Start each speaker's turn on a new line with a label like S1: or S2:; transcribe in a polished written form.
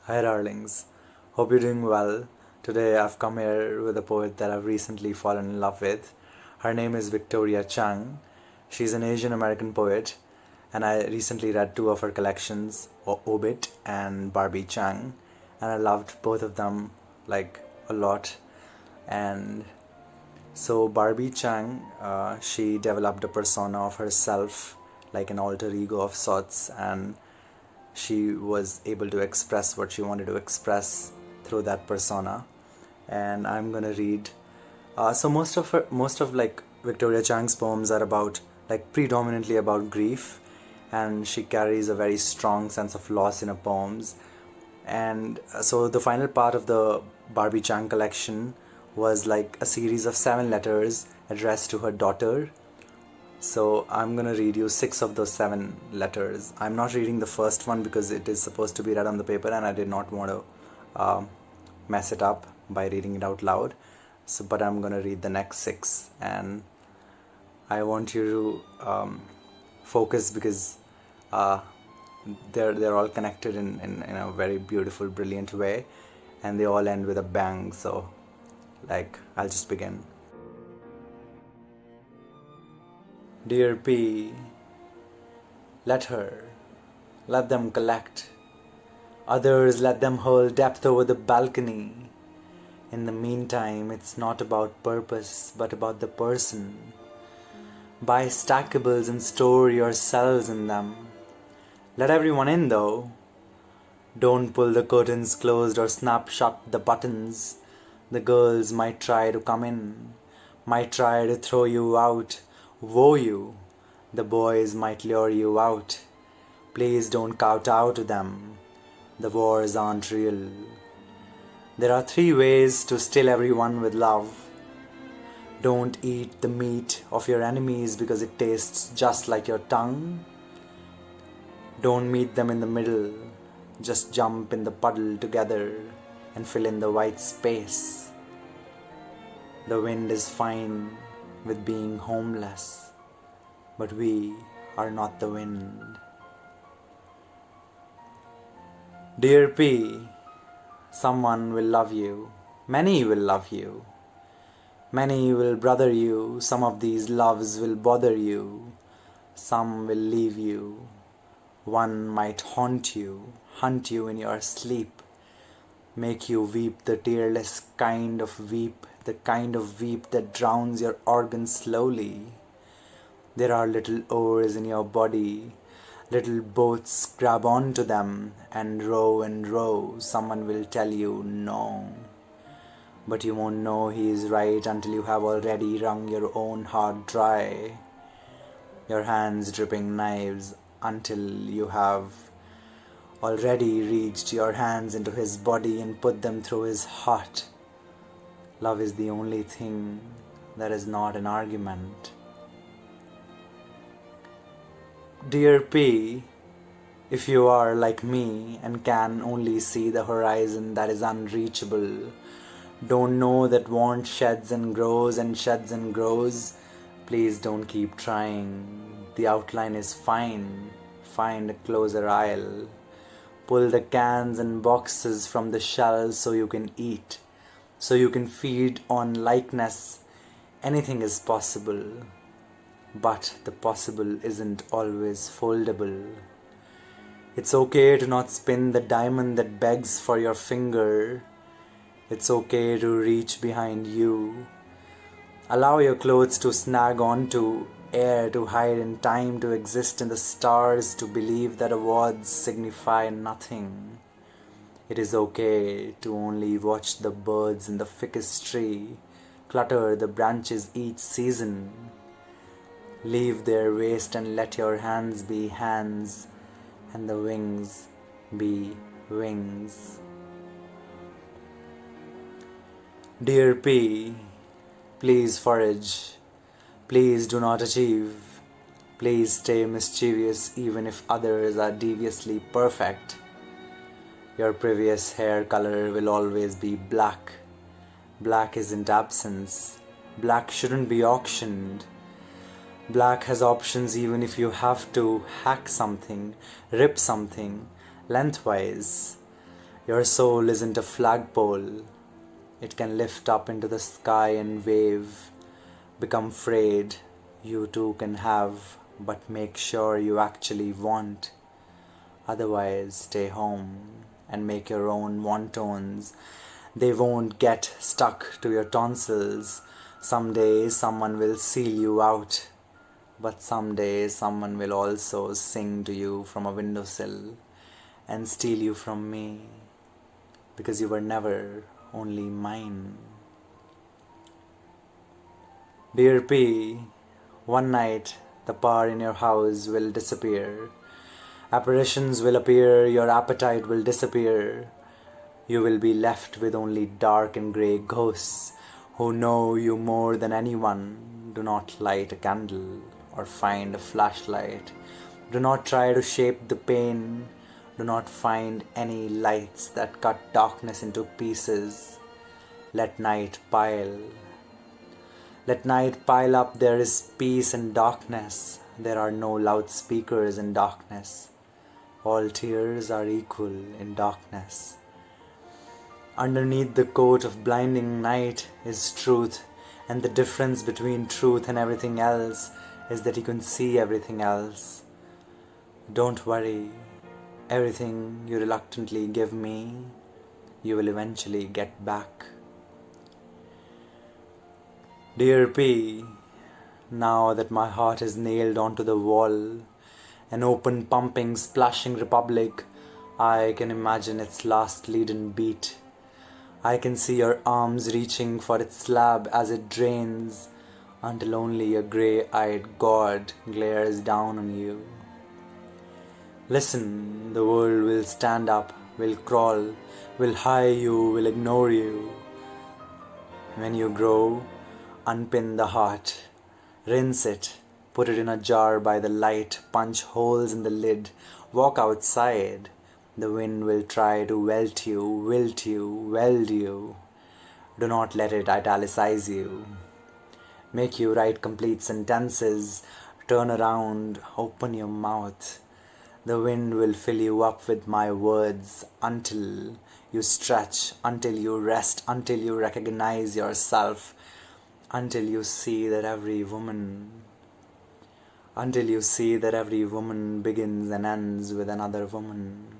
S1: Hi darlings, hope you're doing well. Today I've come here with a poet that I've recently fallen in love with. Her name is Barbie Chang. She's an Asian American poet, and I recently read two of her collections, Obit and Barbie Chang, and I loved both of them like a lot. And so Barbie Chang, she developed a persona of herself, like an alter ego of sorts, and she was able to express what she wanted to express through that persona. And I'm gonna read. So most of like Barbie Chang's poems are about like predominantly about grief, and she carries a very strong sense of loss in her poems. And so the final part of the Barbie Chang collection was like a series of 7 letters addressed to her daughter. So I'm gonna read you 6 of those 7 letters. I'm not reading the first one because it is supposed to be read on the paper, and I did not want to mess it up by reading it out loud. So, but I'm gonna read the next 6, and I want you to focus because they're all connected in a very beautiful, brilliant way, and they all end with a bang. So, like, I'll just begin. Dear P, let her, let them collect. Others let them hurl depth over the balcony. In the meantime, it's not about purpose, but about the person. Buy stackables and store yourselves in them. Let everyone in though. Don't pull the curtains closed or snap shut the buttons. The girls might try to come in, might try to throw you out. Woe you, the boys might lure you out. Please don't kowtow to them. The wars aren't real. There are 3 ways to still everyone with love. Don't eat the meat of your enemies because it tastes just like your tongue. Don't meet them in the middle. Just jump in the puddle together and fill in the white space. The wind is fine with being homeless, but we are not the wind. Dear P, someone will love you, many will love you, many will brother you, some of these loves will bother you, some will leave you, one might haunt you, hunt you in your sleep, make you weep the tearless kind of weep, the kind of weep that drowns your organs slowly. There are little oars in your body, little boats, grab onto them and row, someone will tell you no. But you won't know he is right until you have already wrung your own heart dry, your hands dripping knives until you have already reached your hands into his body and put them through his heart. Love is the only thing that is not an argument. Dear P, if you are like me and can only see the horizon that is unreachable, don't know that want sheds and grows and sheds and grows, please don't keep trying. The outline is fine. Find a closer aisle. Pull the cans and boxes from the shelves so you can eat. So you can feed on likeness. Anything is possible. But the possible isn't always foldable. It's okay to not spin the diamond that begs for your finger. It's okay to reach behind you. Allow your clothes to snag onto air, to hide in time, to exist in the stars, to believe that awards signify nothing. It is okay to only watch the birds in the thickest tree clutter the branches each season. Leave their waste and let your hands be hands, and the wings be wings. Dear P, please forage, please do not achieve, please stay mischievous even if others are deviously perfect. Your previous hair color will always be black. Black isn't absence. Black shouldn't be auctioned. Black has options even if you have to hack something, rip something lengthwise. Your soul isn't a flagpole. It can lift up into the sky and wave. Become frayed, you too can have, but make sure you actually want. Otherwise, stay home and make your own wontons. They won't get stuck to your tonsils. Someday someone will seal you out, but someday someone will also sing to you from a windowsill and steal you from me, because you were never only mine. Dear P, one night the power in your house will disappear. Apparitions will appear, your appetite will disappear. You will be left with only dark and grey ghosts who know you more than anyone. Do not light a candle or find a flashlight. Do not try to shape the pain. Do not find any lights that cut darkness into pieces. Let night pile. Let night pile up. There is peace in darkness. There are no loudspeakers in darkness. All tears are equal in darkness. Underneath the coat of blinding night is truth, and the difference between truth and everything else is that you can see everything else. Don't worry, everything you reluctantly give me, you will eventually get back. Dear P, now that my heart is nailed onto the wall, an open, pumping, splashing republic, I can imagine its last leaden beat. I can see your arms reaching for its slab as it drains, until only a grey-eyed god glares down on you. Listen, the world will stand up, will crawl, will high you, will ignore you. When you grow, unpin the heart, rinse it, put it in a jar by the light, punch holes in the lid, walk outside. The wind will try to weld you. Do not let it italicize you. Make you write complete sentences. Turn around, open your mouth. The wind will fill you up with my words until you stretch, until you rest, until you recognize yourself, until you see that every woman begins and ends with another woman.